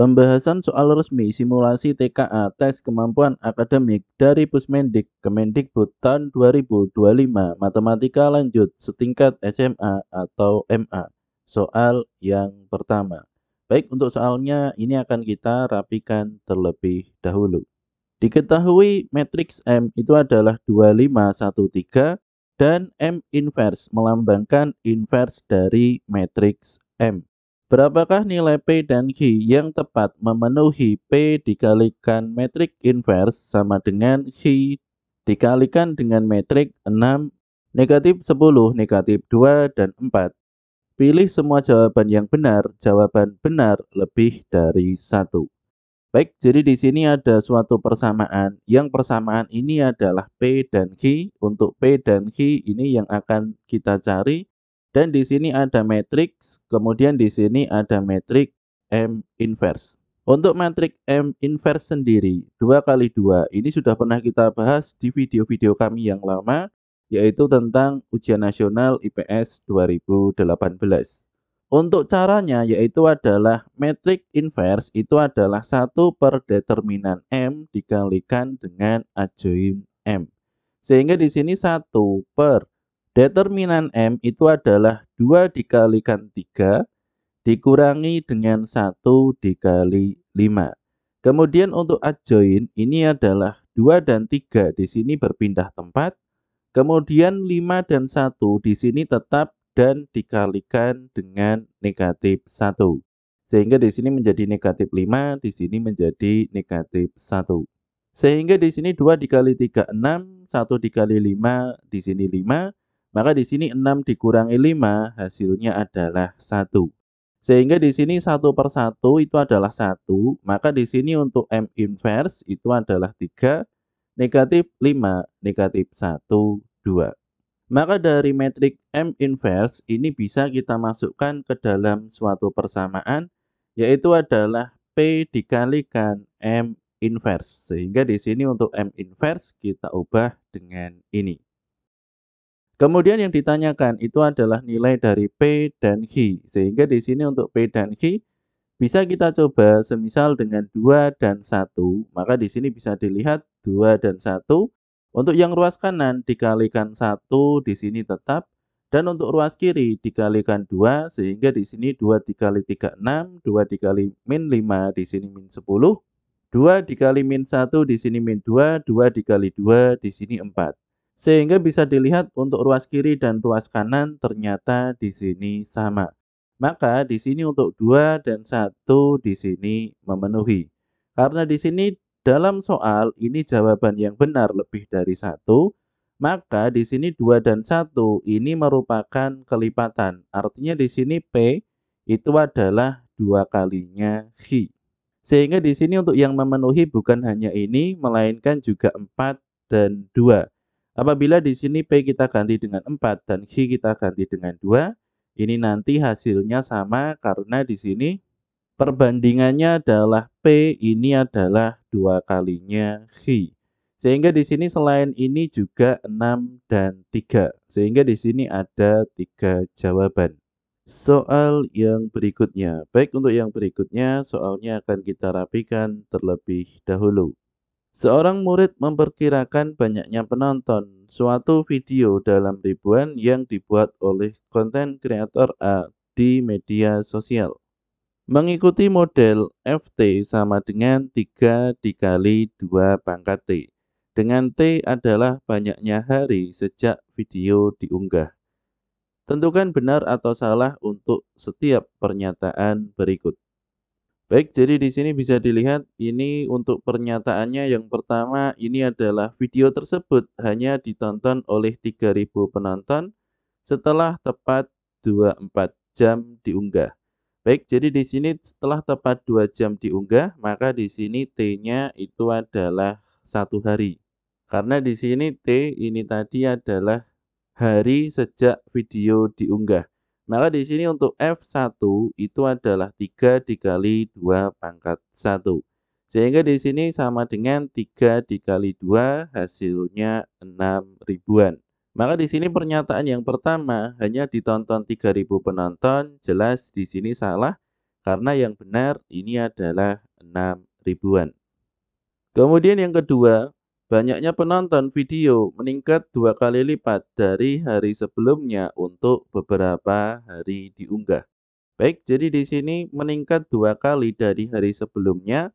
Pembahasan soal resmi simulasi TKA tes kemampuan akademik dari Pusmendik Kemendikbud tahun 2025 Matematika lanjut setingkat SMA atau MA. Soal yang pertama. Baik, untuk soalnya ini akan kita rapikan terlebih dahulu. Diketahui matriks M itu adalah 2513 dan M inverse melambangkan inverse dari matriks M. Berapakah nilai P dan Q yang tepat memenuhi P dikalikan metrik inverse sama dengan Q dikalikan dengan metrik 6, negatif 10, negatif 2, dan 4. Pilih semua jawaban yang benar, jawaban benar lebih dari 1. Baik, jadi di sini ada suatu persamaan. Yang persamaan ini adalah P dan Q. Untuk P dan Q ini yang akan kita cari. Dan di sini ada matriks, kemudian di sini ada metrik M inverse. Untuk metrik M inverse sendiri, 2 kali 2 ini sudah pernah kita bahas di video-video kami yang lama, yaitu tentang ujian nasional IPS 2018. Untuk caranya yaitu adalah metrik inverse itu adalah 1 per determinan M dikalikan dengan adjoin M. Sehingga di sini 1 per determinan M itu adalah 2 dikalikan 3 dikurangi dengan 1 dikali 5. Kemudian untuk adjoin ini adalah 2 dan 3 di sini berpindah tempat. Kemudian 5 dan 1 di sini tetap dan dikalikan dengan negatif 1. Sehingga di sini menjadi negatif 5, di sini menjadi negatif 1. Sehingga di sini 2 dikali 3, 6, 1 dikali 5, di sini 5. Maka di sini 6 dikurangi 5, hasilnya adalah 1. Sehingga di sini 1 per 1 itu adalah 1, maka di sini untuk M inverse itu adalah 3, negatif 5, negatif 1, 2. Maka dari metrik M inverse ini bisa kita masukkan ke dalam suatu persamaan, yaitu adalah P dikalikan M inverse. Sehingga di sini untuk M inverse kita ubah dengan ini. Kemudian yang ditanyakan itu adalah nilai dari P dan Q. Sehingga di sini untuk P dan Q bisa kita coba semisal dengan 2 dan 1, maka di sini bisa dilihat 2 dan 1. Untuk yang ruas kanan dikalikan 1 di sini tetap, dan untuk ruas kiri dikalikan 2, sehingga di sini 2 dikali 3, 6, 2 dikali min 5, di sini min 10, 2 dikali min 1, di sini min 2, 2 dikali 2, di sini 4. Sehingga bisa dilihat untuk ruas kiri dan ruas kanan ternyata di sini sama. Maka di sini untuk 2 dan 1 di sini memenuhi. Karena di sini dalam soal ini jawaban yang benar lebih dari 1, maka di sini 2 dan 1 ini merupakan kelipatan. Artinya di sini P itu adalah 2 kalinya Q. Sehingga di sini untuk yang memenuhi bukan hanya ini, melainkan juga 4 dan 2. Apabila di sini P kita ganti dengan 4 dan Q kita ganti dengan 2, ini nanti hasilnya sama karena di sini perbandingannya adalah P ini adalah 2 kalinya Q. Sehingga di sini selain ini juga 6 dan 3. Sehingga di sini ada 3 jawaban. Soal yang berikutnya. Baik, untuk yang berikutnya soalnya akan kita rapikan terlebih dahulu. Seorang murid memperkirakan banyaknya penonton suatu video dalam ribuan yang dibuat oleh konten kreator A di media sosial. Mengikuti model FT sama dengan 3 dikali 2 pangkat T. Dengan T adalah banyaknya hari sejak video diunggah. Tentukan benar atau salah untuk setiap pernyataan berikut. Baik, jadi di sini bisa dilihat ini untuk pernyataannya yang pertama ini adalah video tersebut hanya ditonton oleh 3.000 penonton setelah tepat 24 jam diunggah. Baik, jadi di sini setelah tepat 2 jam diunggah, maka di sini T-nya itu adalah 1 hari. Karena di sini T ini tadi adalah hari sejak video diunggah. Maka di sini untuk F1 itu adalah 3 dikali 2 pangkat 1. Sehingga di sini sama dengan 3 dikali 2 hasilnya 6 ribuan. Maka di sini pernyataan yang pertama hanya ditonton 3.000 penonton, jelas di sini salah. karena yang benar ini adalah 6 ribuan. Kemudian yang kedua, banyaknya penonton video meningkat 2 kali lipat dari hari sebelumnya untuk beberapa hari diunggah. Baik, jadi di sini meningkat 2 kali dari hari sebelumnya.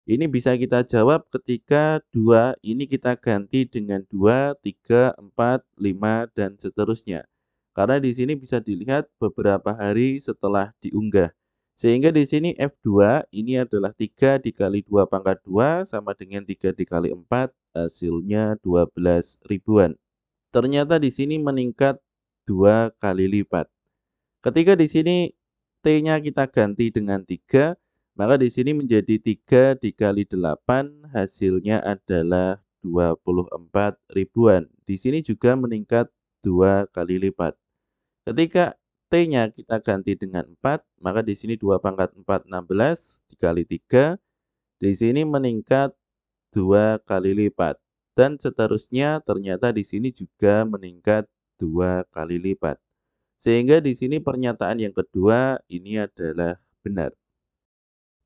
Ini bisa kita jawab ketika 2 ini kita ganti dengan 2, 3, 4, 5, dan seterusnya. Karena di sini bisa dilihat beberapa hari setelah diunggah. Sehingga di sini F2 ini adalah 3 dikali 2 pangkat 2 sama dengan 3 dikali 4, hasilnya 12 ribuan. Ternyata di sini meningkat 2 kali lipat. Ketika di sini T-nya kita ganti dengan 3, maka di sini menjadi 3 dikali 8, hasilnya adalah 24 ribuan. Di sini juga meningkat 2 kali lipat. Ketika T-nya kita ganti dengan 4, maka di sini 2 pangkat 4, 16, dikali 3, di sini meningkat 2 kali lipat. Dan seterusnya ternyata di sini juga meningkat 2 kali lipat. Sehingga di sini pernyataan yang kedua ini adalah benar.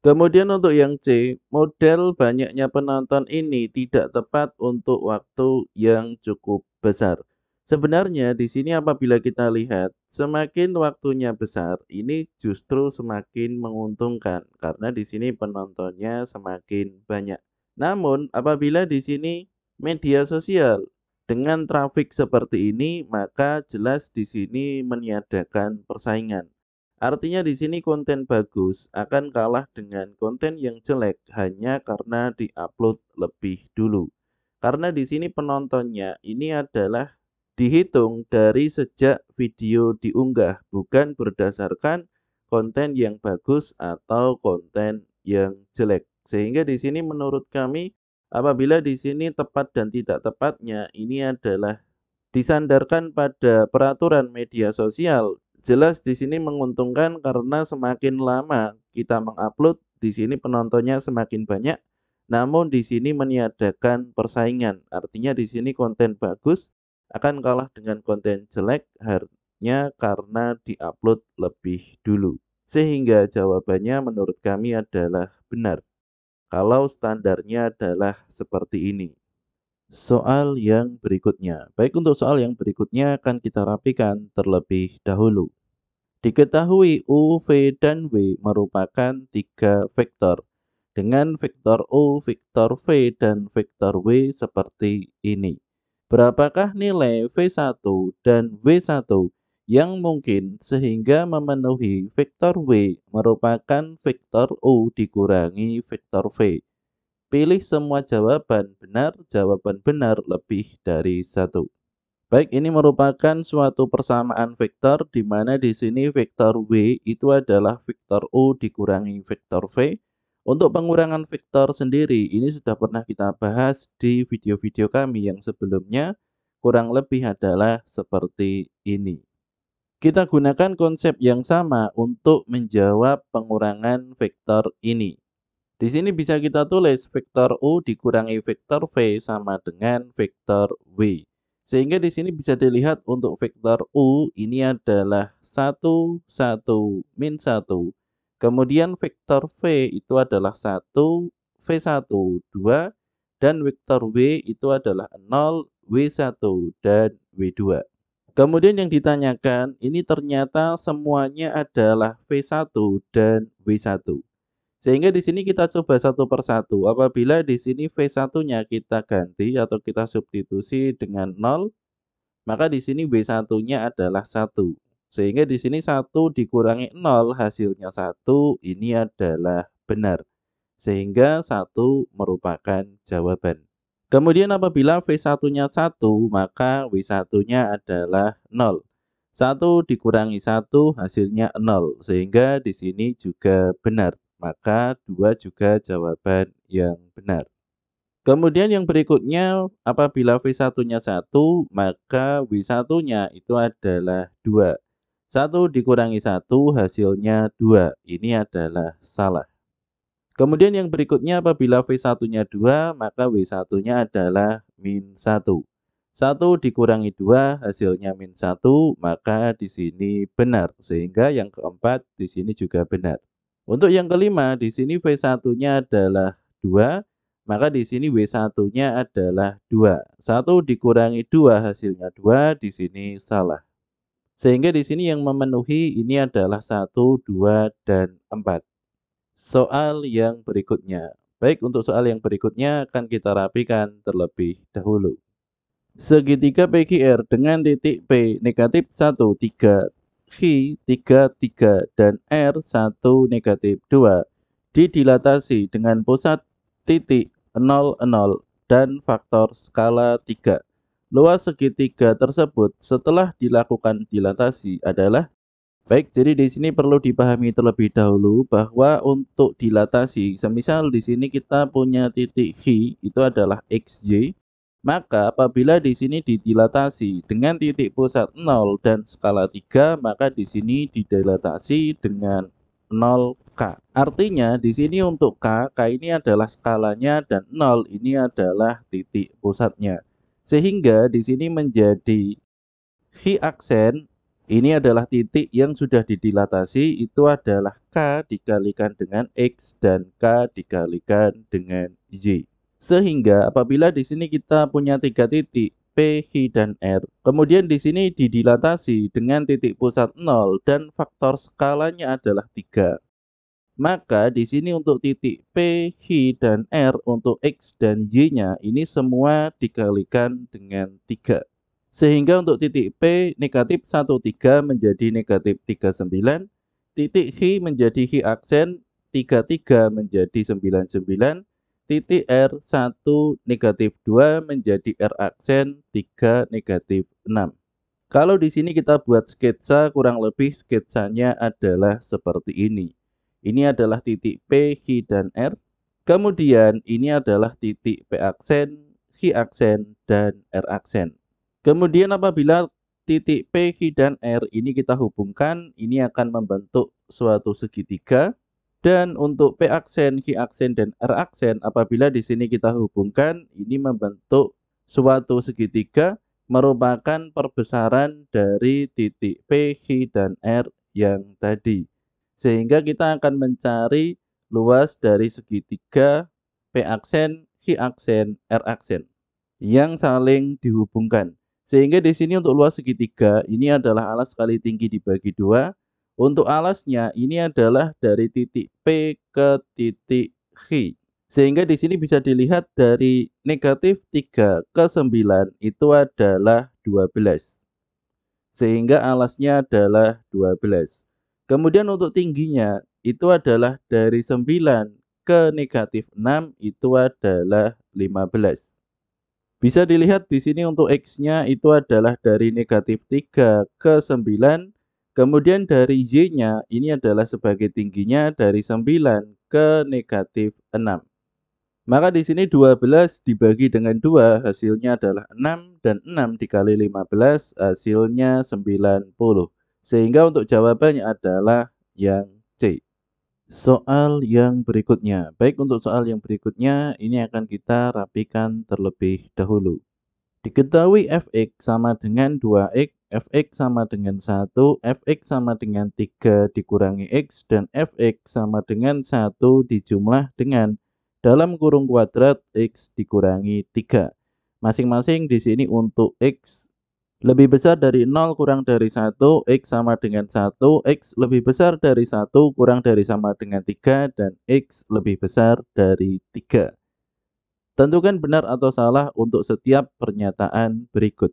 Kemudian untuk yang C, model banyaknya penonton ini tidak tepat untuk waktu yang cukup besar. Sebenarnya di sini apabila kita lihat, semakin waktunya besar, ini justru semakin menguntungkan karena di sini penontonnya semakin banyak. Namun apabila di sini media sosial dengan trafik seperti ini, maka jelas di sini meniadakan persaingan. Artinya di sini konten bagus akan kalah dengan konten yang jelek hanya karena diupload lebih dulu. Karena di sini penontonnya ini adalah dihitung dari sejak video diunggah, bukan berdasarkan konten yang bagus atau konten yang jelek. Sehingga di sini menurut kami apabila di sini tepat dan tidak tepatnya ini adalah disandarkan pada peraturan media sosial. Jelas di sini menguntungkan karena semakin lama kita mengupload, di sini penontonnya semakin banyak. Namun di sini meniadakan persaingan. Artinya di sini konten bagus akan kalah dengan konten jelek hanya karena diupload lebih dulu. Sehingga jawabannya menurut kami adalah benar. Kalau standarnya adalah seperti ini. Soal yang berikutnya. Baik, untuk soal yang berikutnya akan kita rapikan terlebih dahulu. Diketahui U, V, dan W merupakan 3 vektor. Dengan vektor U, vektor V, dan vektor W seperti ini. Berapakah nilai V1 dan W1 yang mungkin sehingga memenuhi vektor W merupakan vektor U dikurangi vektor V? Pilih semua jawaban benar lebih dari 1. Baik, ini merupakan suatu persamaan vektor di mana di sini vektor W itu adalah vektor U dikurangi vektor V. Untuk pengurangan vektor sendiri, ini sudah pernah kita bahas di video-video kami yang sebelumnya, kurang lebih adalah seperti ini. Kita gunakan konsep yang sama untuk menjawab pengurangan vektor ini. Di sini bisa kita tulis vektor U dikurangi vektor V sama dengan vektor W. Sehingga di sini bisa dilihat untuk vektor U ini adalah 1, 1, min 1. Kemudian vektor V itu adalah 1, V1, 2. Dan vektor W itu adalah 0, W1, dan W2. Kemudian yang ditanyakan ini ternyata semuanya adalah V1 dan W1. Sehingga di sini kita coba satu persatu. Apabila di sini V1-nya kita ganti atau kita substitusi dengan 0, maka di sini W1-nya adalah 1. Sehingga di sini 1 dikurangi 0 hasilnya 1, ini adalah benar. Sehingga 1 merupakan jawaban. Kemudian apabila V1-nya 1, maka W1-nya adalah 0. 1 dikurangi 1 hasilnya 0, sehingga di sini juga benar. Maka 2 juga jawaban yang benar. Kemudian yang berikutnya, apabila V1-nya 1, maka W1-nya itu adalah 2. 1 dikurangi 1 hasilnya 2. Ini adalah salah. Kemudian yang berikutnya apabila V1-nya 2, maka W1-nya adalah min 1. 1 dikurangi 2 hasilnya min 1, maka di sini benar. Sehingga yang keempat di sini juga benar. Untuk yang kelima, di sini V1-nya adalah 2, maka di sini W1-nya adalah 2. 1 dikurangi 2 hasilnya 2, di sini salah. Sehingga di sini yang memenuhi ini adalah 1, 2, dan 4. Soal yang berikutnya. Baik, untuk soal yang berikutnya akan kita rapikan terlebih dahulu. Segitiga PQR dengan titik P negatif 1, 3, Q 3, 3, dan R 1, negatif 2 didilatasi dengan pusat titik 0, 0 dan faktor skala 3. Luas segitiga tersebut setelah dilakukan dilatasi adalah. Baik, jadi di sini perlu dipahami terlebih dahulu bahwa untuk dilatasi, semisal di sini kita punya titik Q itu adalah XY, maka apabila di sini didilatasi dengan titik pusat 0 dan skala 3, maka di sini didilatasi dengan 0K. Artinya di sini untuk K ini adalah skalanya dan 0 ini adalah titik pusatnya. Sehingga di sini menjadi Q aksen ini adalah titik yang sudah didilatasi, itu adalah K dikalikan dengan X dan K dikalikan dengan Y. Sehingga apabila di sini kita punya 3 titik P, Q, dan R, kemudian di sini didilatasi dengan titik pusat 0 dan faktor skalanya adalah 3. Maka di sini untuk titik P, Q, dan R untuk X dan Y-nya ini semua dikalikan dengan 3. Sehingga untuk titik P negatif 13 menjadi negatif 39, titik Q menjadi Q aksen 33 menjadi 99, titik R 1 negatif 2 menjadi R aksen 3 negatif 6. Kalau di sini kita buat sketsa, kurang lebih sketsanya adalah seperti ini. Ini adalah titik P, Q, dan R. Kemudian ini adalah titik P aksen, Q aksen, dan R aksen. Kemudian apabila titik P, Q, dan R ini kita hubungkan, ini akan membentuk suatu segitiga. Dan untuk P aksen, Q aksen, dan R aksen, apabila di sini kita hubungkan, ini membentuk suatu segitiga merupakan perbesaran dari titik P, Q, dan R yang tadi. Sehingga kita akan mencari luas dari segitiga P aksen, Q aksen, R aksen yang saling dihubungkan. Sehingga di sini untuk luas segitiga ini adalah alas kali tinggi dibagi 2. Untuk alasnya ini adalah dari titik P ke titik Q. Sehingga di sini bisa dilihat dari negatif 3 ke 9 itu adalah 12. Sehingga alasnya adalah 12. Kemudian untuk tingginya itu adalah dari 9 ke negatif 6 itu adalah 15. Bisa dilihat di sini untuk X-nya itu adalah dari negatif 3 ke 9. Kemudian dari Y-nya ini adalah sebagai tingginya dari 9 ke negatif 6. Maka di sini 12 dibagi dengan 2 hasilnya adalah 6 dan 6 dikali 15 hasilnya 90. Sehingga untuk jawabannya adalah yang C. Soal yang berikutnya. Baik, untuk soal yang berikutnya ini akan kita rapikan terlebih dahulu. Diketahui fx sama dengan 2x, fx sama dengan 1, fx sama dengan 3 dikurangi x, dan fx sama dengan 1 dijumlah dengan dalam kurung kuadrat x dikurangi 3. Masing-masing di sini untuk x lebih besar dari 0 kurang dari 1, x sama dengan 1, x lebih besar dari 1 kurang dari sama dengan 3, dan x lebih besar dari 3. Tentukan benar atau salah untuk setiap pernyataan berikut.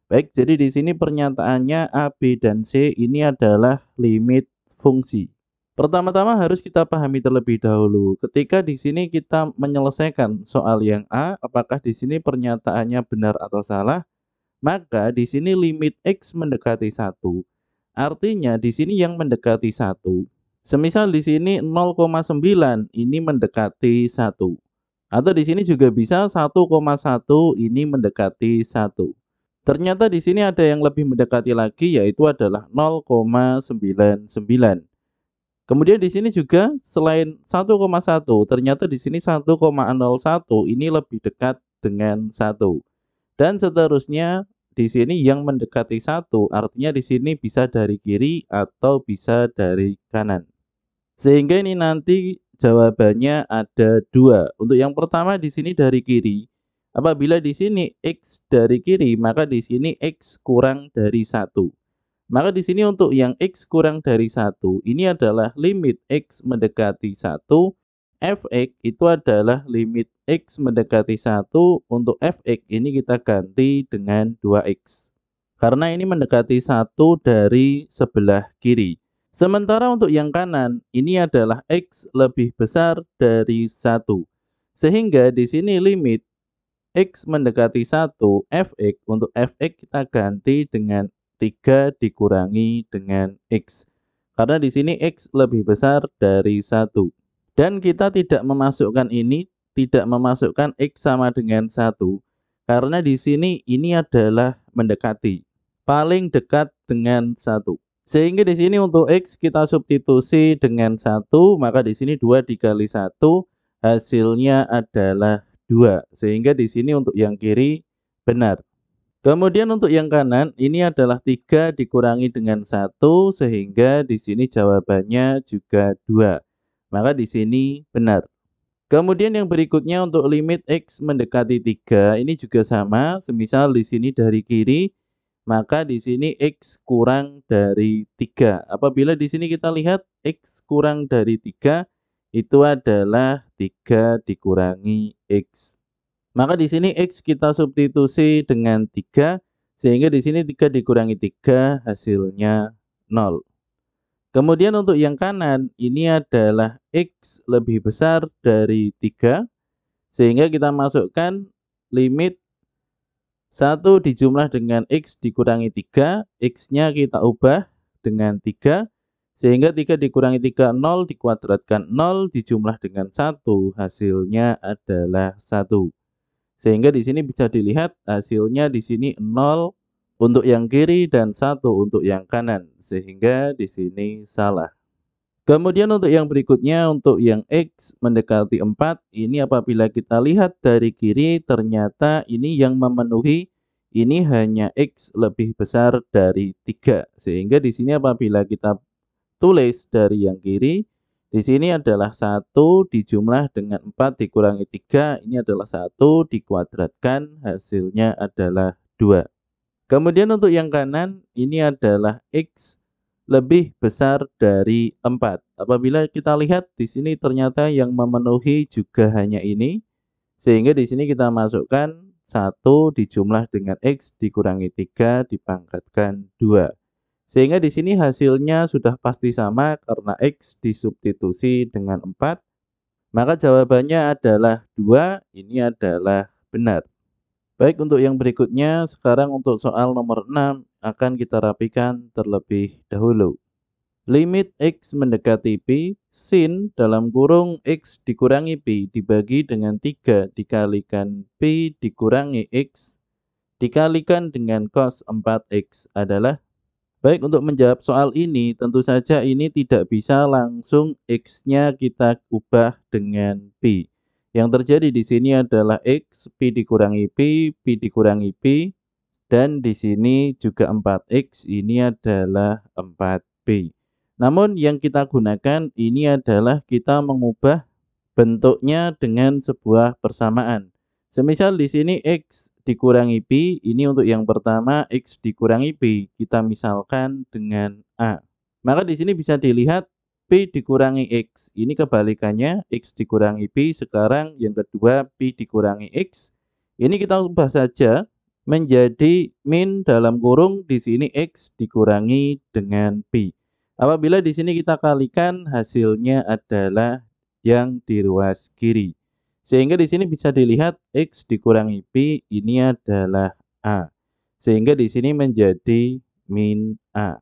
Baik, jadi di sini pernyataannya A, B, dan C ini adalah limit fungsi. Pertama-tama harus kita pahami terlebih dahulu. Ketika di sini kita menyelesaikan soal yang A, apakah di sini pernyataannya benar atau salah? Maka di sini limit X mendekati 1. Artinya di sini yang mendekati 1. Semisal di sini 0,9 ini mendekati 1. Atau di sini juga bisa 1,1 ini mendekati 1. Ternyata di sini ada yang lebih mendekati lagi, yaitu adalah 0,99. Kemudian di sini juga selain 1,1, ternyata di sini 1,01 ini lebih dekat dengan 1. Dan seterusnya di sini yang mendekati 1, artinya di sini bisa dari kiri atau bisa dari kanan. Sehingga ini nanti jawabannya ada 2. Untuk yang pertama di sini dari kiri. Apabila di sini X dari kiri, maka di sini X kurang dari 1. Maka di sini untuk yang X kurang dari 1, ini adalah limit X mendekati 1. Fx itu adalah limit X mendekati 1. Untuk Fx ini kita ganti dengan 2X. Karena ini mendekati 1 dari sebelah kiri. Sementara untuk yang kanan, ini adalah X lebih besar dari 1. Sehingga di sini limit X mendekati 1, Fx, untuk Fx kita ganti dengan 3 dikurangi dengan X. Karena di sini X lebih besar dari 1. Dan kita tidak memasukkan ini, tidak memasukkan X sama dengan 1. Karena di sini ini adalah mendekati. Paling dekat dengan 1. Sehingga di sini untuk X kita substitusi dengan 1, maka di sini 2 dikali 1 hasilnya adalah 2. Sehingga di sini untuk yang kiri benar. Kemudian untuk yang kanan ini adalah 3 dikurangi dengan 1 sehingga di sini jawabannya juga 2. Maka di sini benar. Kemudian yang berikutnya untuk limit X mendekati 3 ini juga sama, semisal di sini dari kiri maka di sini X kurang dari 3. Apabila di sini kita lihat X kurang dari 3 itu adalah 3 dikurangi X. Maka di sini X kita substitusi dengan 3 sehingga di sini 3 dikurangi 3 hasilnya 0. Kemudian untuk yang kanan ini adalah X lebih besar dari 3 sehingga kita masukkan limit 1 dijumlah dengan X dikurangi 3, X-nya kita ubah dengan 3, sehingga 3 dikurangi 3, 0, dikuadratkan 0, dijumlah dengan 1, hasilnya adalah 1. Sehingga di sini bisa dilihat hasilnya di sini 0 untuk yang kiri dan 1 untuk yang kanan, sehingga di sini salah. Kemudian untuk yang berikutnya, untuk yang X mendekati 4, ini apabila kita lihat dari kiri ternyata ini yang memenuhi, ini hanya X lebih besar dari 3. Sehingga di sini apabila kita tulis dari yang kiri, di sini adalah 1 dijumlah dengan 4 dikurangi 3, ini adalah 1 dikuadratkan, hasilnya adalah 2. Kemudian untuk yang kanan, ini adalah X lebih besar dari 4. Apabila kita lihat di sini ternyata yang memenuhi juga hanya ini, sehingga di sini kita masukkan 1 dijumlah dengan X dikurangi 3 dipangkatkan 2. Sehingga di sini hasilnya sudah pasti sama karena X disubstitusi dengan 4. Maka jawabannya adalah 2, ini adalah benar. Baik, untuk yang berikutnya, sekarang untuk soal nomor 6 akan kita rapikan terlebih dahulu. Limit X mendekati Pi, sin dalam kurung X dikurangi Pi dibagi dengan 3 dikalikan Pi dikurangi X dikalikan dengan cos 4X adalah. Baik, untuk menjawab soal ini tentu saja ini tidak bisa langsung X-nya kita ubah dengan Pi. Yang terjadi di sini adalah X, Pi dikurangi Pi, Pi dikurangi Pi, dan di sini juga 4X, ini adalah 4Pi. Namun yang kita gunakan ini adalah kita mengubah bentuknya dengan sebuah persamaan. Semisal di sini X dikurangi Pi, ini untuk yang pertama X dikurangi Pi, kita misalkan dengan A. Maka di sini bisa dilihat Pi dikurangi X, ini kebalikannya X dikurangi Pi, sekarang yang kedua Pi dikurangi X. Ini kita ubah saja menjadi min dalam kurung di sini X dikurangi dengan Pi. Apabila di sini kita kalikan hasilnya adalah yang di ruas kiri. Sehingga di sini bisa dilihat X dikurangi Pi ini adalah A. Sehingga di sini menjadi min A.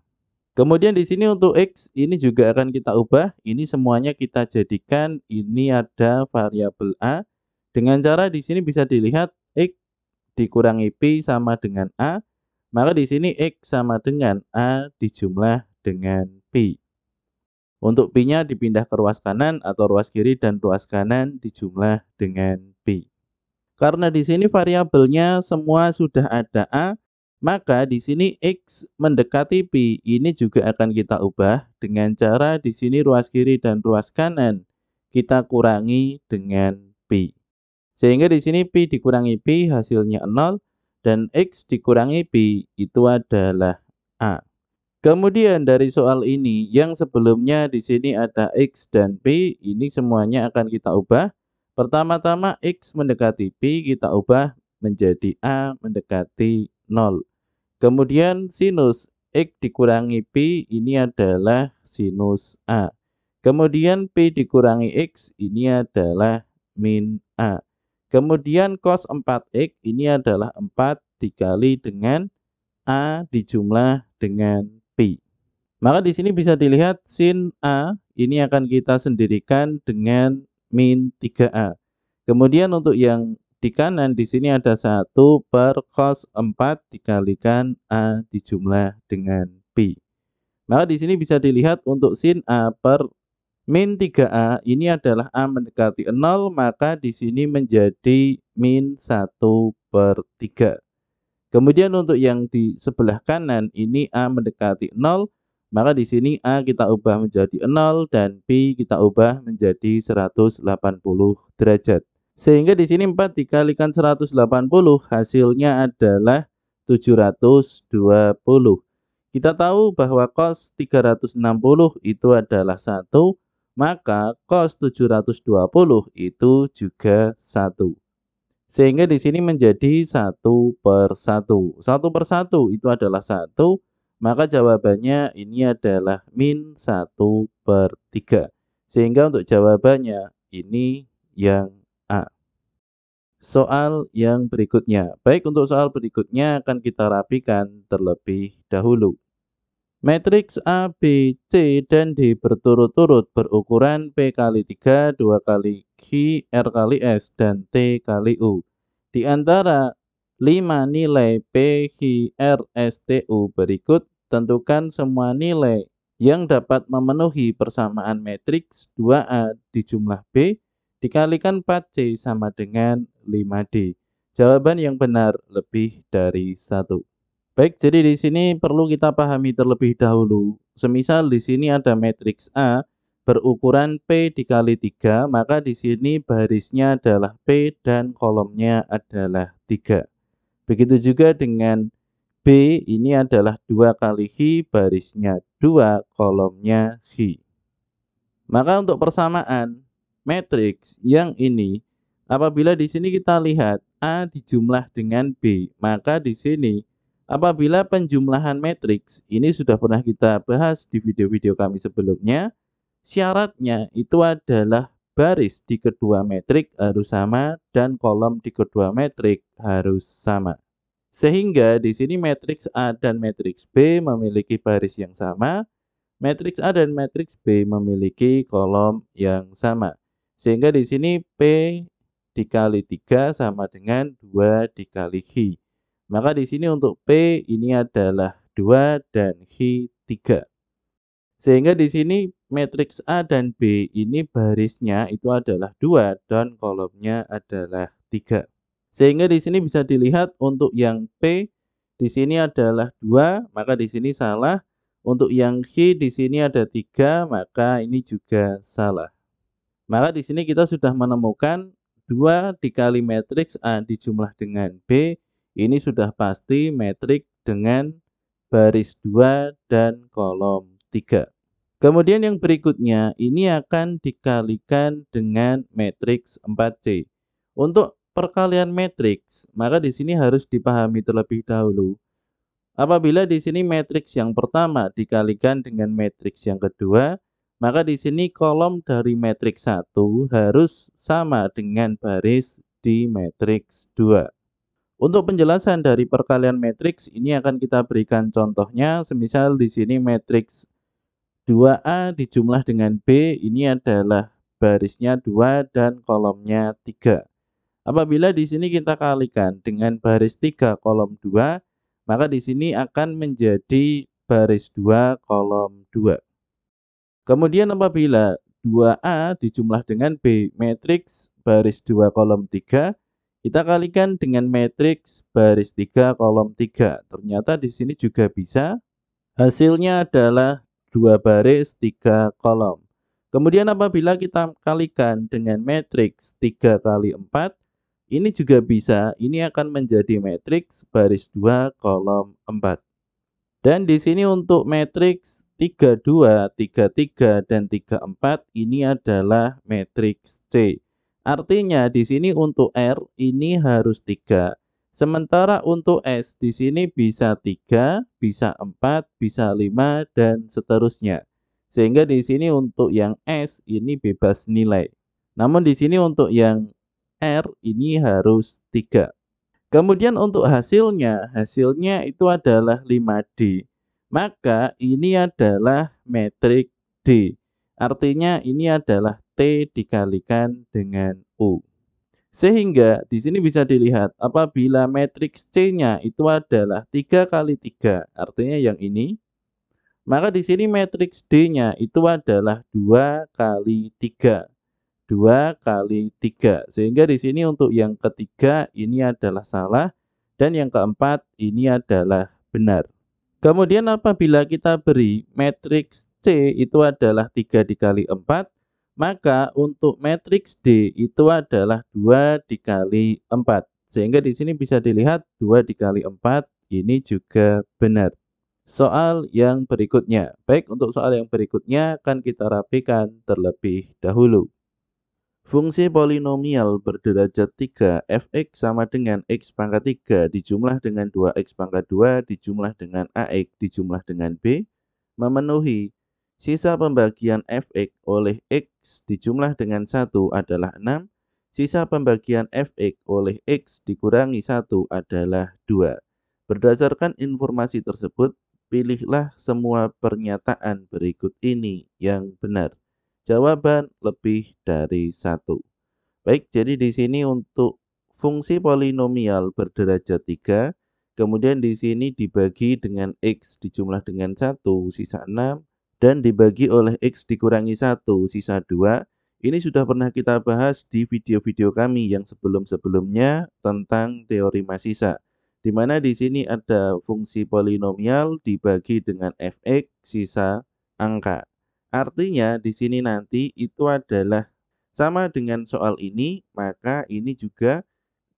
Kemudian di sini untuk X ini juga akan kita ubah. Ini semuanya kita jadikan ini ada variabel A. Dengan cara di sini bisa dilihat X dikurangi Pi sama dengan A. Maka di sini X sama dengan A dijumlah dengan Pi. Untuk Pi-nya dipindah ke ruas kanan atau ruas kiri dan ruas kanan dijumlah dengan Pi. Karena di sini variabelnya semua sudah ada A, Maka di sini X mendekati Pi ini juga akan kita ubah dengan cara di sini ruas kiri dan ruas kanan kita kurangi dengan Pi. Sehingga di sini Pi dikurangi Pi hasilnya 0 dan X dikurangi Pi itu adalah A. Kemudian dari soal ini yang sebelumnya di sini ada X dan Pi ini semuanya akan kita ubah. Pertama-tama X mendekati Pi kita ubah menjadi A mendekati 0. Kemudian sinus X dikurangi Pi ini adalah sinus A. Kemudian Pi dikurangi X ini adalah min A. Kemudian cos 4X ini adalah 4 dikali dengan A dijumlah dengan Pi. Maka di sini bisa dilihat sin A ini akan kita sendirikan dengan min 3A. Kemudian untuk yang di kanan di sini ada 1 per cos 4 dikalikan A dijumlah dengan Pi. Maka di sini bisa dilihat untuk sin A per min 3A ini adalah A mendekati 0, maka di sini menjadi min 1 per 3. Kemudian untuk yang di sebelah kanan ini A mendekati 0, maka di sini A kita ubah menjadi 0 dan Pi kita ubah menjadi 180 derajat. Sehingga di sini 4 dikalikan 180 hasilnya adalah 720. Kita tahu bahwa cos 360 itu adalah 1, maka cos 720 itu juga 1. Sehingga di sini menjadi 1 per 1. 1 per 1 itu adalah 1, maka jawabannya ini adalah min 1 per 3. Sehingga untuk jawabannya ini yang A. Soal yang berikutnya. Baik, untuk soal berikutnya akan kita rapikan terlebih dahulu. Matriks A, B, C, dan D berturut-turut berukuran P kali 3, 2 kali Q, R kali S, dan T kali U. Di antara 5 nilai P, Q, R, S, T, U berikut, tentukan semua nilai yang dapat memenuhi persamaan matriks 2A dijumlah B dikalikan 4C sama dengan 5D. Jawaban yang benar lebih dari 1. Baik, jadi di sini perlu kita pahami terlebih dahulu. Semisal di sini ada matriks A berukuran P dikali 3, maka di sini barisnya adalah P dan kolomnya adalah 3. Begitu juga dengan B ini adalah 2 kali Hi, barisnya 2, kolomnya Hi. Maka untuk persamaan matriks yang ini, apabila di sini kita lihat A dijumlah dengan B, maka di sini apabila penjumlahan matriks ini sudah pernah kita bahas di video-video kami sebelumnya, syaratnya itu adalah baris di kedua metrik harus sama dan kolom di kedua metrik harus sama. Sehingga di sini matriks A dan matriks B memiliki baris yang sama, matriks A dan matriks B memiliki kolom yang sama. Sehingga di sini P dikali 3 sama dengan 2 dikali Hi. Maka di sini untuk P ini adalah 2 dan Hi 3. Sehingga di sini matriks A dan B ini barisnya itu adalah 2 dan kolomnya adalah 3. Sehingga di sini bisa dilihat untuk yang P di sini adalah 2, maka di sini salah. Untuk yang Hi di sini ada 3, maka ini juga salah. Maka di sini kita sudah menemukan 2 dikali matriks A dijumlah dengan B, ini sudah pasti matrik dengan baris 2 dan kolom 3. Kemudian yang berikutnya ini akan dikalikan dengan matriks 4C. Untuk perkalian matriks, maka di sini harus dipahami terlebih dahulu. Apabila di sini matriks yang pertama dikalikan dengan matriks yang kedua, maka di sini kolom dari matriks 1 harus sama dengan baris di matriks 2. Untuk penjelasan dari perkalian matriks ini akan kita berikan contohnya, semisal di sini matriks 2A dijumlah dengan B ini adalah barisnya 2 dan kolomnya 3. Apabila di sini kita kalikan dengan baris 3 kolom 2, maka di sini akan menjadi baris 2 kolom 2. Kemudian apabila 2A dijumlah dengan B matriks baris 2 kolom 3, Kita kalikan dengan matriks baris 3 kolom 3. Ternyata di sini juga bisa. Hasilnya adalah 2 baris 3 kolom. Kemudian apabila kita kalikan dengan matriks 3 kali 4, ini juga bisa. Ini akan menjadi matriks baris 2 kolom 4. Dan di sini untuk matriks 32, 33, dan 34 ini adalah matriks C. Artinya di sini untuk R ini harus 3. Sementara untuk S di sini bisa 3, bisa 4, bisa 5, dan seterusnya. Sehingga di sini untuk yang S ini bebas nilai. Namun di sini untuk yang R ini harus 3. Kemudian untuk hasilnya itu adalah 5D. Maka ini adalah metrik D. Artinya ini adalah T dikalikan dengan U. Sehingga di sini bisa dilihat apabila matriks C-nya itu adalah 3 kali 3, artinya yang ini, maka di sini matriks D-nya itu adalah 2 kali 3. 2 kali 3. Sehingga di sini untuk yang ketiga ini adalah salah dan yang keempat ini adalah benar. Kemudian apabila kita beri matriks C itu adalah 3 dikali 4, maka untuk matriks D itu adalah 2 dikali 4. Sehingga di sini bisa dilihat 2 dikali 4 ini juga benar. Soal yang berikutnya. Baik, untuk soal yang berikutnya akan kita rapikan terlebih dahulu. Fungsi polinomial berderajat 3 f(x) sama dengan x pangkat 3 dijumlah dengan 2x pangkat 2 dijumlah dengan ax dijumlah dengan b memenuhi sisa pembagian f(x) oleh x dijumlah dengan 1 adalah 6, sisa pembagian f(x) oleh x dikurangi 1 adalah 2. Berdasarkan informasi tersebut, pilihlah semua pernyataan berikut ini yang benar. Jawaban lebih dari 1. Baik, jadi di sini untuk fungsi polinomial berderajat 3, kemudian di sini dibagi dengan x dijumlah dengan 1, sisa 6, dan dibagi oleh x dikurangi 1, sisa 2. Ini sudah pernah kita bahas di video-video kami yang sebelum-sebelumnya tentang teori masisa, di mana di sini ada fungsi polinomial dibagi dengan f(x) sisa angka. Artinya di sini nanti itu adalah sama dengan soal ini, maka ini juga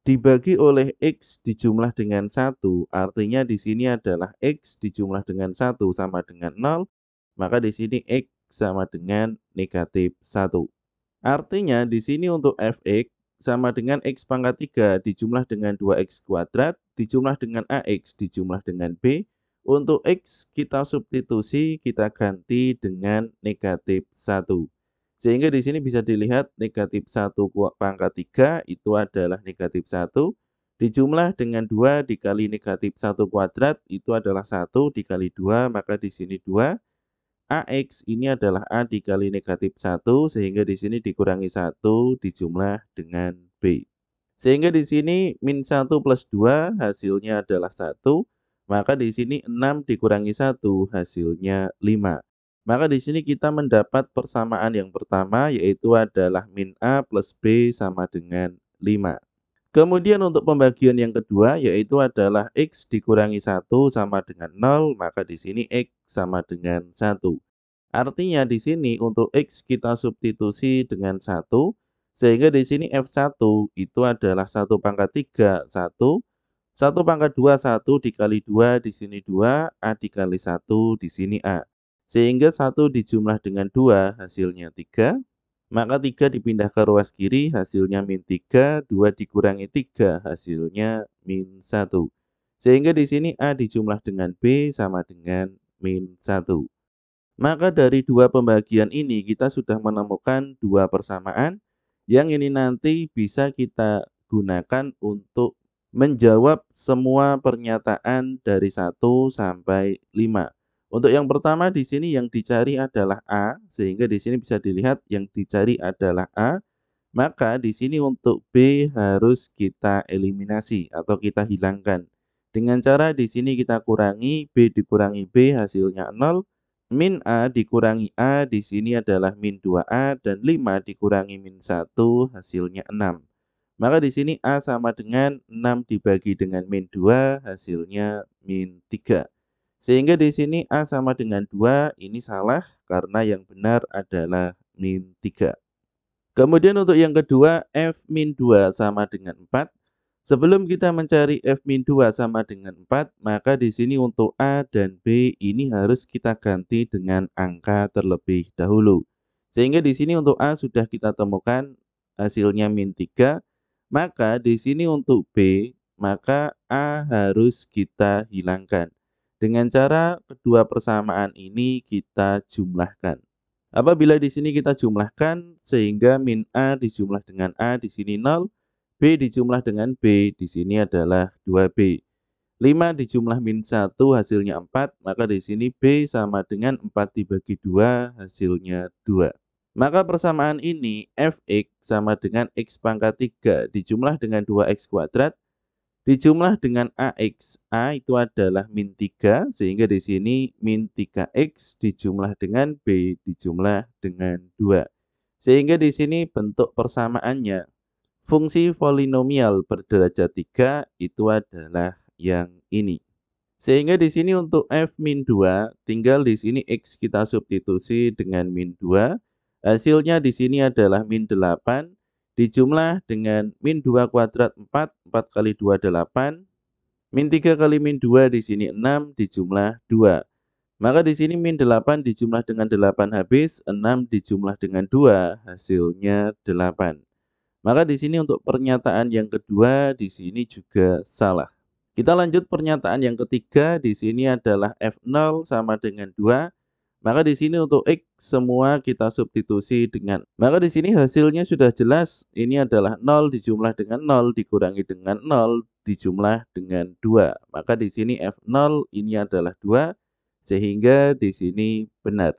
dibagi oleh x dijumlah dengan 1. Artinya di sini adalah x dijumlah dengan 1 sama dengan 0, maka di sini x sama dengan negatif 1. Artinya di sini untuk f(x) sama dengan x pangkat 3 dijumlah dengan 2x kuadrat dijumlah dengan ax dijumlah dengan b. Untuk x kita substitusi, kita ganti dengan negatif 1. Sehingga di sini bisa dilihat negatif 1 pangkat 3 itu adalah negatif 1. Dijumlah dengan 2 dikali negatif 1 kuadrat itu adalah 1 dikali 2, maka di sini 2. AX ini adalah A dikali negatif 1, sehingga di sini dikurangi 1 dijumlah dengan B. Sehingga di sini min 1 plus 2 hasilnya adalah 1, maka di sini 6 dikurangi 1 hasilnya 5. Maka di sini kita mendapat persamaan yang pertama yaitu adalah min A plus B sama dengan 5. Kemudian untuk pembagian yang kedua yaitu adalah X dikurangi 1 sama dengan 0, maka di sini X sama dengan 1. Artinya di sini untuk X kita substitusi dengan 1, sehingga di sini F1 itu adalah 1 pangkat 3, 1. 1 pangkat 2, 1 dikali 2 di sini 2, A dikali 1 di sini A. Sehingga 1 dijumlah dengan 2 hasilnya 3. Maka 3 dipindah ke ruas kiri hasilnya min 3, 2 dikurangi 3 hasilnya min 1. Sehingga di sini A dijumlah dengan B sama dengan min 1. Maka dari dua pembagian ini kita sudah menemukan dua persamaan yang ini nanti bisa kita gunakan untuk menjawab semua pernyataan dari 1 sampai 5. Untuk yang pertama di sini yang dicari adalah A, sehingga di sini bisa dilihat yang dicari adalah A, maka di sini untuk B harus kita eliminasi atau kita hilangkan. Dengan cara di sini kita kurangi B dikurangi B hasilnya 0. Min A dikurangi A di sini adalah min 2A dan 5 dikurangi min 1 hasilnya 6. Maka di sini A sama dengan 6 dibagi dengan min 2, hasilnya min 3. Sehingga di sini A sama dengan 2, ini salah karena yang benar adalah min 3. Kemudian untuk yang kedua, F min 2 sama dengan 4. Sebelum kita mencari F min 2 sama dengan 4, maka di sini untuk A dan B ini harus kita ganti dengan angka terlebih dahulu. Sehingga di sini untuk A sudah kita temukan hasilnya min 3, maka di sini untuk B, maka A harus kita hilangkan. Dengan cara kedua persamaan ini kita jumlahkan. Apabila di sini kita jumlahkan sehingga min A dijumlah dengan A di sini 0, B dijumlah dengan B di sini adalah 2B. 5 dijumlah min 1 hasilnya 4, maka di sini B sama dengan 4 dibagi 2 hasilnya 2. Maka persamaan ini Fx sama dengan X pangkat 3 dijumlah dengan 2X kuadrat dijumlah dengan AX. A itu adalah min 3, sehingga di sini min 3X dijumlah dengan B dijumlah dengan 2. Sehingga di sini bentuk persamaannya, fungsi polinomial berderajat 3 itu adalah yang ini. Sehingga di sini untuk F min 2, tinggal di sini X kita substitusi dengan min 2. Hasilnya di sini adalah min 8. Dijumlah dengan min 2 kuadrat 4, 4 kali 2 8, min 3 kali min 2 di sini 6, dijumlah 2. Maka di sini min 8 dijumlah dengan 8 habis, 6 dijumlah dengan 2, hasilnya 8. Maka di sini untuk pernyataan yang kedua di sini juga salah. Kita lanjut pernyataan yang ketiga, di sini adalah F0 sama dengan 2. Maka di sini untuk X semua kita substitusi dengan. Maka di sini hasilnya sudah jelas. Ini adalah 0 dijumlah dengan 0 dikurangi dengan 0 dijumlah dengan 2. Maka di sini F0 ini adalah 2 sehingga di sini benar.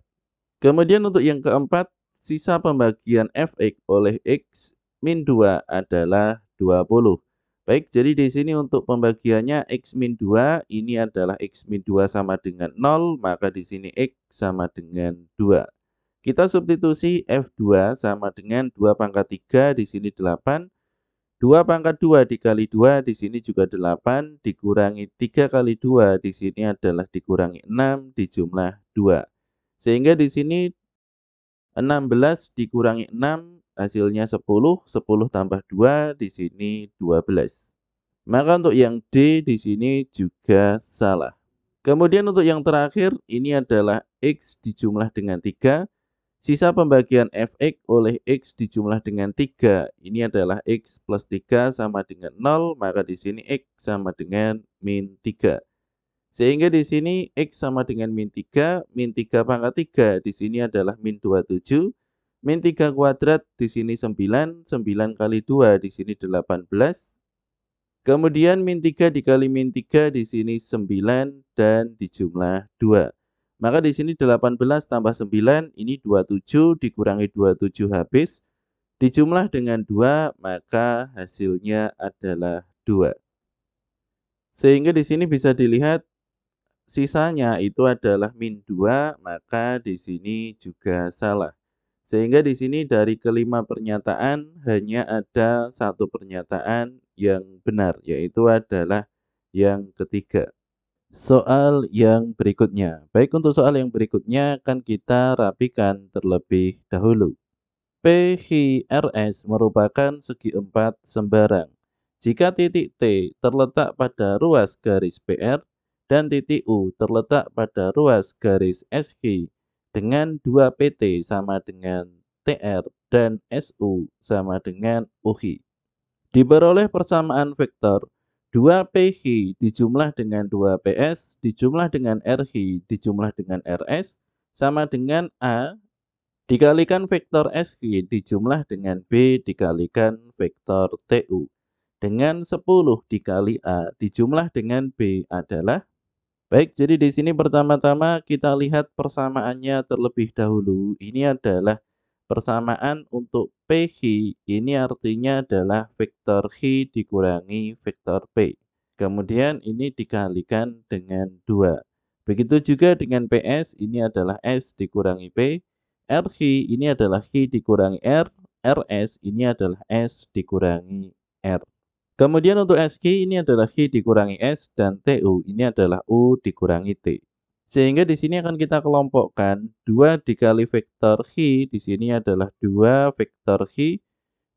Kemudian untuk yang keempat, sisa pembagian Fx oleh X min 2 adalah 20. Baik, jadi di sini untuk pembagiannya X min 2 ini adalah X min 2 sama dengan 0, maka di sini X sama dengan 2. Kita substitusi F2 sama dengan 2 pangkat 3 di sini 8. 2 pangkat 2 dikali 2 di sini juga 8, dikurangi 3 kali 2 di sini adalah dikurangi 6 dijumlah 2. Sehingga di sini 16 dikurangi 6 hasilnya 10, 10 tambah 2 di sini 12. Maka untuk yang D di sini juga salah. Kemudian untuk yang terakhir ini adalah X dijumlah dengan 3. Sisa pembagian Fx oleh X dijumlah dengan 3. Ini adalah X plus 3 sama dengan 0, maka di sini X sama dengan min 3. Sehingga di sini X sama dengan min 3 pangkat 3 di sini adalah min 27, min 3 kuadrat di sini 9, 9 kali 2 di sini 18. Kemudian min 3 dikali min 3 di sini 9 dan dijumlah 2. Maka di sini 18 tambah 9 ini 27 dikurangi 27 habis, dijumlah dengan 2 maka hasilnya adalah 2. Sehingga di sini bisa dilihat sisanya itu adalah min 2, maka di sini juga salah. Sehingga di sini dari kelima pernyataan hanya ada satu pernyataan yang benar, yaitu adalah yang ketiga. Soal yang berikutnya. Baik, untuk soal yang berikutnya akan kita rapikan terlebih dahulu. PQRS merupakan segi empat sembarang. Jika titik T terletak pada ruas garis PR dan titik U terletak pada ruas garis SQ dengan 2 PT sama dengan TR dan SU sama dengan UI. Diperoleh persamaan vektor 2PQ dijumlah dengan 2PS dijumlah dengan RH dijumlah dengan RS sama dengan A dikalikan vektor SQ dijumlah dengan B dikalikan vektor TU. Dengan 10 dikali A dijumlah dengan B adalah. Baik, jadi di sini pertama-tama kita lihat persamaannya terlebih dahulu. Ini adalah persamaan untuk PQ, ini artinya adalah vektor Q dikurangi vektor P. Kemudian ini dikalikan dengan 2. Begitu juga dengan PS, ini adalah S dikurangi P. RQ ini adalah Q dikurangi R. RS ini adalah S dikurangi R. Kemudian untuk SQ ini adalah Q dikurangi S dan TU ini adalah U dikurangi T. Sehingga di sini akan kita kelompokkan 2 dikali vektor Q di sini adalah 2 vektor Q,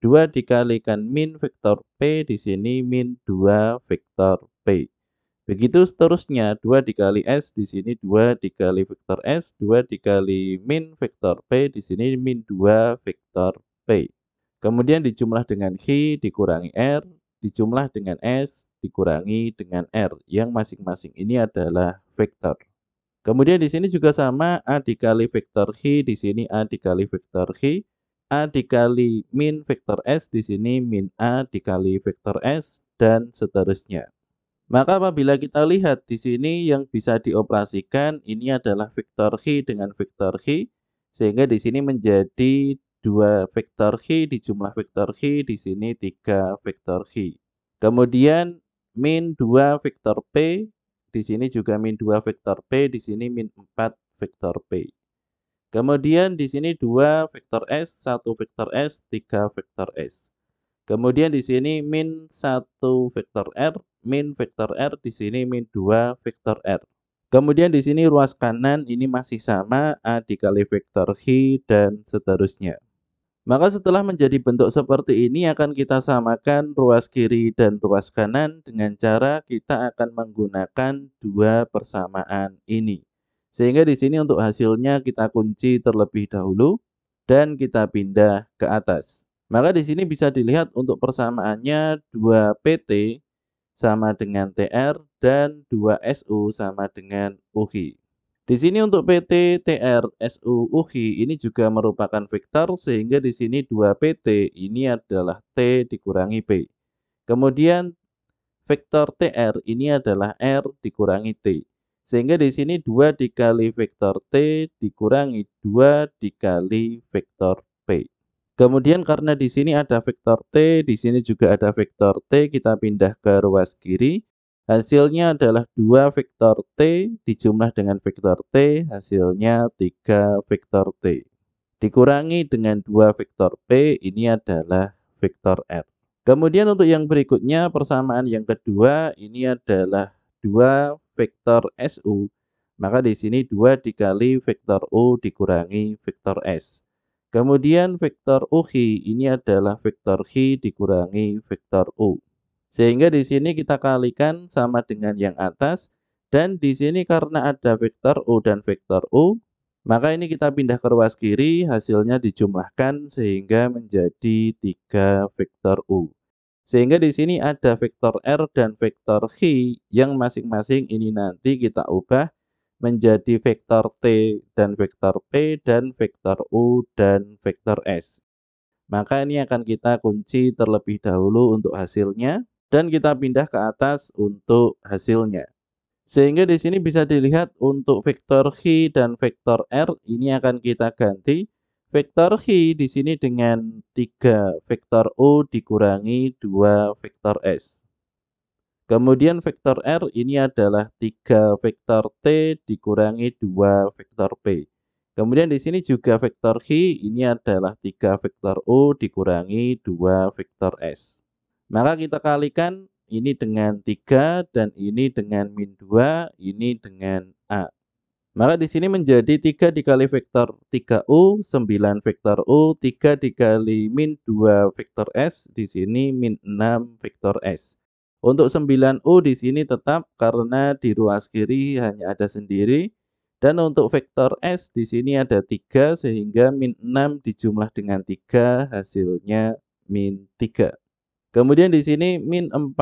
2 dikalikan min vektor P di sini min 2 vektor P. Begitu seterusnya 2 dikali S di sini 2 dikali vektor S, 2 dikali min vektor P di sini min 2 vektor P. Kemudian dijumlah dengan Q dikurangi R, dijumlah dengan S dikurangi dengan R yang masing-masing ini adalah vektor. Kemudian di sini juga sama A dikali vektor Q di sini A dikali vektor Q, A dikali min vektor S di sini min A dikali vektor S dan seterusnya. Maka apabila kita lihat di sini yang bisa dioperasikan ini adalah vektor Q dengan vektor Q, sehingga di sini menjadi 2 vektor Q dijumlah vektor Q, di sini 3 vektor Q. Kemudian min 2 vektor P, di sini juga min 2 vektor P, di sini min 4 vektor P. Kemudian di sini 2 vektor S, 1 vektor S, 3 vektor S. Kemudian di sini min 1 vektor R, min vektor R, di sini min 2 vektor R. Kemudian di sini ruas kanan ini masih sama, A dikali vektor Q dan seterusnya. Maka setelah menjadi bentuk seperti ini akan kita samakan ruas kiri dan ruas kanan dengan cara kita akan menggunakan 2 persamaan ini. Sehingga di sini untuk hasilnya kita kunci terlebih dahulu dan kita pindah ke atas. Maka di sini bisa dilihat untuk persamaannya 2PT sama dengan TR dan 2SU sama dengan UQ. Di sini untuk PT, TR, SU, UQ ini juga merupakan vektor sehingga di sini 2PT ini adalah T dikurangi P. Kemudian vektor TR ini adalah R dikurangi T. Sehingga di sini 2 dikali vektor T dikurangi 2 dikali vektor P. Kemudian karena di sini ada vektor T, di sini juga ada vektor T, kita pindah ke ruas kiri. Hasilnya adalah 2 vektor T dijumlah dengan vektor T, hasilnya 3 vektor T. Dikurangi dengan 2 vektor P, ini adalah vektor R. Kemudian untuk yang berikutnya, persamaan yang kedua, ini adalah 2 vektor SU. Maka di sini 2 dikali vektor U dikurangi vektor S. Kemudian vektor UQ ini adalah vektor Q dikurangi vektor U. Sehingga di sini kita kalikan sama dengan yang atas. Dan di sini karena ada vektor U dan vektor U, maka ini kita pindah ke ruas kiri, hasilnya dijumlahkan sehingga menjadi 3 vektor U. Sehingga di sini ada vektor R dan vektor Q yang masing-masing ini nanti kita ubah menjadi vektor T dan vektor P dan vektor U dan vektor S. Maka ini akan kita kunci terlebih dahulu untuk hasilnya dan kita pindah ke atas untuk hasilnya. Sehingga di sini bisa dilihat untuk vektor Q dan vektor R ini akan kita ganti vektor Q di sini dengan 3 vektor U dikurangi 2 vektor S. Kemudian vektor R ini adalah 3 vektor T dikurangi 2 vektor P. Kemudian di sini juga vektor Q ini adalah 3 vektor U dikurangi 2 vektor S. Maka kita kalikan ini dengan 3 dan ini dengan min 2, ini dengan A. Maka di sini menjadi 3 dikali vektor 3U, 9 vektor U, 3 dikali min 2 vektor S, di sini min 6 vektor S. Untuk 9U di sini tetap karena di ruas kiri hanya ada sendiri. Dan untuk vektor S di sini ada 3 sehingga min 6 dijumlah dengan 3 hasilnya min 3. Kemudian di sini min 4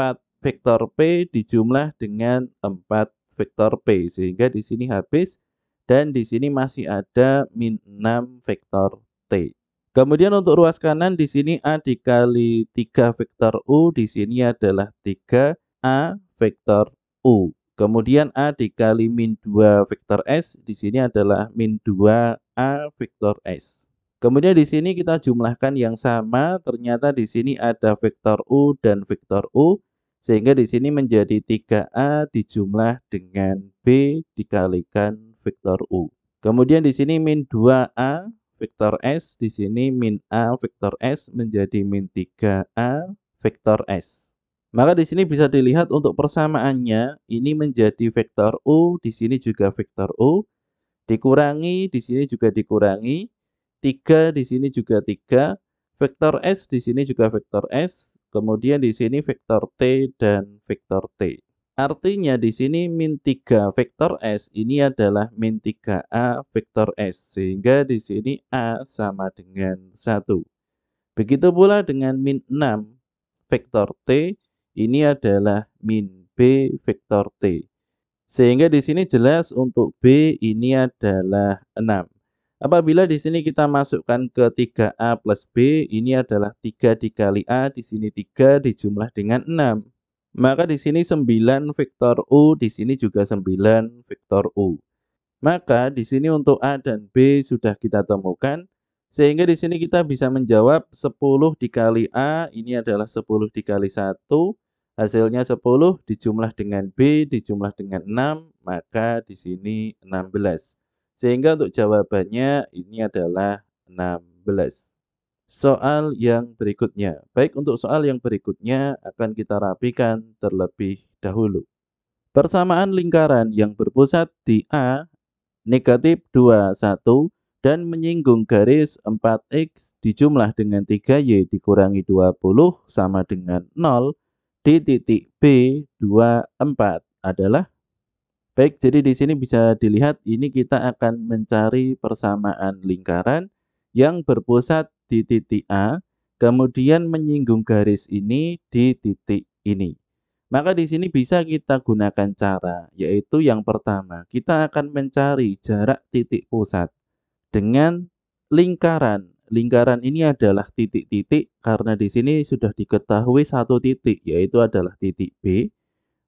vektor P dijumlah dengan 4 vektor P sehingga di sini habis dan di sini masih ada min 6 vektor T. Kemudian untuk ruas kanan di sini A dikali 3 vektor U di sini adalah 3A vektor U. Kemudian A dikali min 2 vektor S di sini adalah min 2A vektor S. Kemudian di sini kita jumlahkan yang sama, ternyata di sini ada vektor U dan vektor U sehingga di sini menjadi 3A dijumlah dengan B dikalikan vektor U. Kemudian di sini min 2A vektor S, di sini min A vektor S menjadi min 3A vektor S. Maka di sini bisa dilihat untuk persamaannya ini menjadi vektor U, di sini juga vektor U, dikurangi, di sini juga dikurangi, 3 di sini juga 3, vektor S di sini juga vektor S, kemudian di sini vektor T dan vektor T. Artinya di sini min 3 vektor S ini adalah min 3A vektor S, sehingga di sini A sama dengan 1. Begitu pula dengan min 6 vektor T, ini adalah min B vektor T. Sehingga di sini jelas untuk B ini adalah 6. Apabila di sini kita masukkan ke 3A plus B, ini adalah 3 dikali A, di sini 3 dijumlah dengan 6. Maka di sini 9 vektor U, di sini juga 9 vektor U. Maka di sini untuk A dan B sudah kita temukan, sehingga di sini kita bisa menjawab 10 dikali A, ini adalah 10 dikali 1, hasilnya 10 dijumlah dengan B dijumlah dengan 6, maka di sini 16. Sehingga untuk jawabannya ini adalah 16. Soal yang berikutnya. Baik, untuk soal yang berikutnya akan kita rapikan terlebih dahulu. Persamaan lingkaran yang berpusat di A negatif 21 dan menyinggung garis 4x dijumlah dengan 3y dikurangi 20 sama dengan 0 di titik B 24 adalah. Baik, jadi di sini bisa dilihat ini kita akan mencari persamaan lingkaran yang berpusat di titik A, kemudian menyinggung garis ini di titik ini. Maka di sini bisa kita gunakan cara, yaitu yang pertama, kita akan mencari jarak titik pusat dengan lingkaran. Lingkaran ini adalah titik-titik karena di sini sudah diketahui satu titik, yaitu adalah titik B.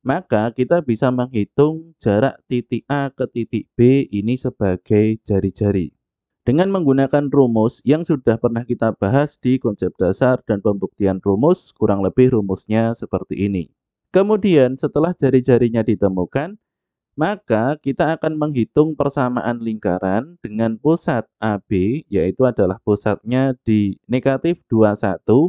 Maka kita bisa menghitung jarak titik A ke titik B ini sebagai jari-jari. Dengan menggunakan rumus yang sudah pernah kita bahas di konsep dasar dan pembuktian rumus, kurang lebih rumusnya seperti ini. Kemudian setelah jari-jarinya ditemukan, maka kita akan menghitung persamaan lingkaran dengan pusat AB, yaitu adalah pusatnya di negatif 21,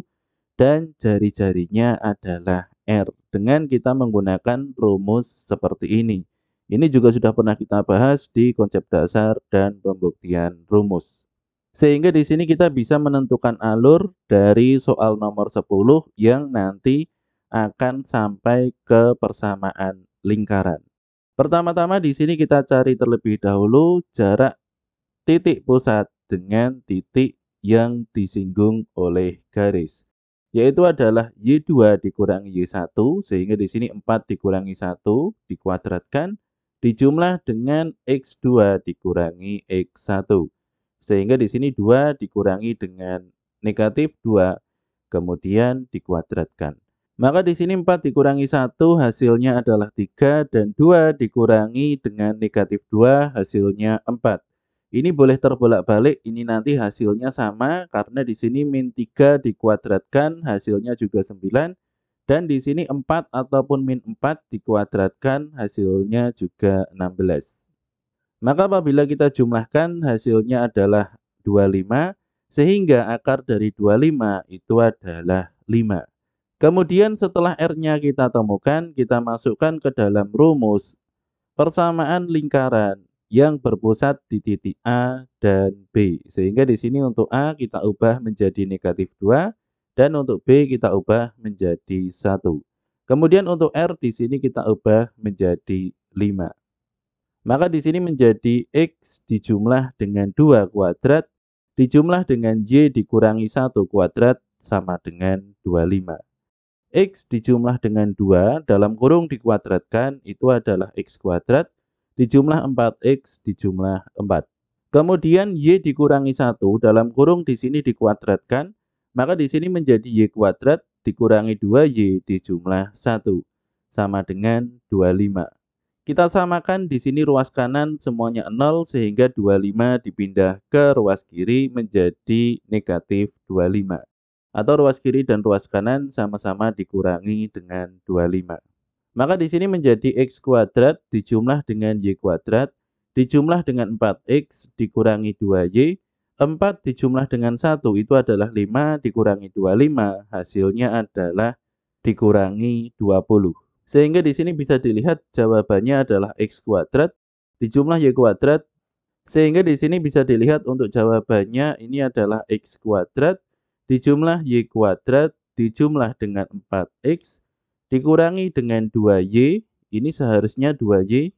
dan jari-jarinya adalah R. Dengan kita menggunakan rumus seperti ini. Ini juga sudah pernah kita bahas di konsep dasar dan pembuktian rumus. Sehingga di sini kita bisa menentukan alur dari soal nomor 10 yang nanti akan sampai ke persamaan lingkaran. Pertama-tama di sini kita cari terlebih dahulu jarak titik pusat dengan titik yang disinggung oleh garis, yaitu adalah Y2 dikurangi Y1, sehingga di sini 4 dikurangi 1 dikuadratkan, dijumlah dengan X2 dikurangi X1. Sehingga di sini 2 dikurangi dengan negatif 2, kemudian dikuadratkan. Maka di sini 4 dikurangi 1 hasilnya adalah 3, dan 2 dikurangi dengan negatif 2 hasilnya 4. Ini boleh terbolak-balik, ini nanti hasilnya sama karena di sini min 3 dikuadratkan hasilnya juga 9, dan di sini 4 ataupun min 4 dikuadratkan hasilnya juga 16. Maka apabila kita jumlahkan hasilnya adalah 25, sehingga akar dari 25 itu adalah 5. Kemudian setelah R-nya kita temukan, kita masukkan ke dalam rumus persamaan lingkaran yang berpusat di titik A dan B. Sehingga di sini untuk A kita ubah menjadi negatif 2 dan untuk B kita ubah menjadi 1. Kemudian untuk R di sini kita ubah menjadi 5. Maka di sini menjadi X dijumlah dengan 2 kuadrat dijumlah dengan Y dikurangi 1 kuadrat sama dengan 25. X dijumlah dengan 2 dalam kurung dikuadratkan itu adalah X kuadrat dijumlah 4X dijumlah 4. Kemudian Y dikurangi 1 dalam kurung di sini dikuadratkan, maka di sini menjadi Y kuadrat dikurangi 2Y dijumlah 1 sama dengan 25. Kita samakan di sini ruas kanan semuanya 0 sehingga 25 dipindah ke ruas kiri menjadi negatif 25. Atau ruas kiri dan ruas kanan sama-sama dikurangi dengan 25. Maka di sini menjadi X kuadrat dijumlah dengan Y kuadrat dijumlah dengan 4X dikurangi 2Y, 4 dijumlah dengan 1 itu adalah 5 dikurangi 25, hasilnya adalah dikurangi 20. Sehingga di sini bisa dilihat jawabannya adalah X kuadrat dijumlah Y kuadrat. Sehingga di sini bisa dilihat untuk jawabannya ini adalah X kuadrat dijumlah Y kuadrat dijumlah dengan 4X dikurangi dengan 2Y, ini seharusnya 2Y.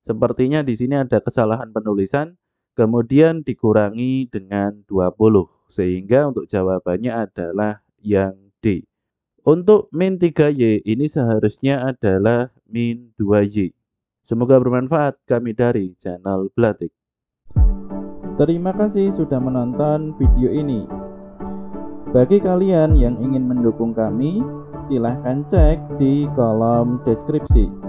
Sepertinya di sini ada kesalahan penulisan, kemudian dikurangi dengan 20, sehingga untuk jawabannya adalah yang D. Untuk min 3Y ini seharusnya adalah min 2Y. Semoga bermanfaat. Kami dari channel Blatik. Terima kasih sudah menonton video ini. Bagi kalian yang ingin mendukung kami, silahkan cek di kolom deskripsi.